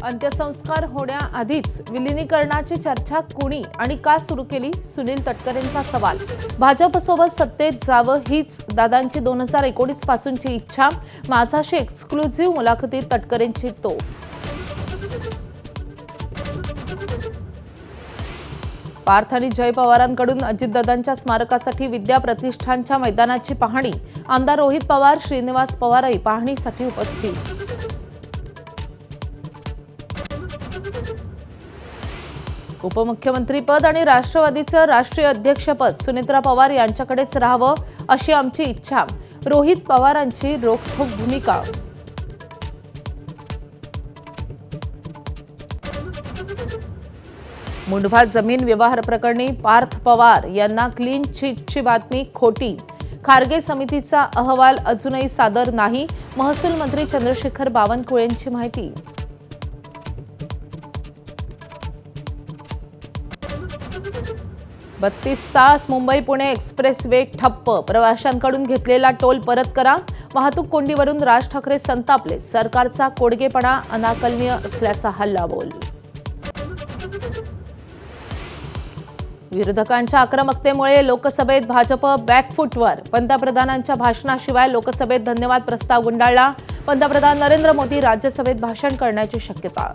अंत्यसंस्कार होण्याआधीच विलिनीकरणाची चर्चा कोणी आणि का सुरू केली? सुनील तटकरेंचा सवाल। भाजपसोबत सत्तेत जावं हीच दादांची 2019 पासूनची इच्छा। माझाशी एक्सक्लुझिव्ह मुलाखतीत तटकरेंची तोप। पार्थ आणि जय पवारांकडून अजितदादांच्या स्मारकासाठी विद्या प्रतिष्ठानच्या मैदानाची पाहणी। आमदार रोहित पवार, श्रीनिवास पवारही पाहणीसाठी उपस्थित। उपमुख्यमंत्रीपद आणि राष्ट्रवादीचं राष्ट्रीय अध्यक्षपद सुनेत्रा पवार यांच्याकडेच राहावं अशी आमची इच्छा। रोहित पवारांची रोखठोक भूमिका। मुंढवा जमीन व्यवहार प्रकरणी पार्थ पवार यांना क्लीन चिटची बातमी खोटी। खारगे समितीचा अहवाल अजूनही सादर नाही। महसूल मंत्री चंद्रशेखर बावनकुळेंची माहिती। 32 तास मुंबई पुणे एक्सप्रेस वे ठप्प। प्रवाशांकडून घेतलेला टोल परत करा। वाहतूक कोंडीवरून राज ठाकरे संतापले। सरकारचा कोडगेपणा अनाकलनीय असल्याचा हल्लाबोल। विरोधकांच्या आक्रमकतेमुळे लोकसभेत भाजप बॅकफुटवर। पंतप्रधानांच्या भाषणाशिवाय लोकसभेत धन्यवाद प्रस्ताव गुंडाळला। पंतप्रधान नरेंद्र मोदी राज्यसभेत भाषण करण्याची शक्यता।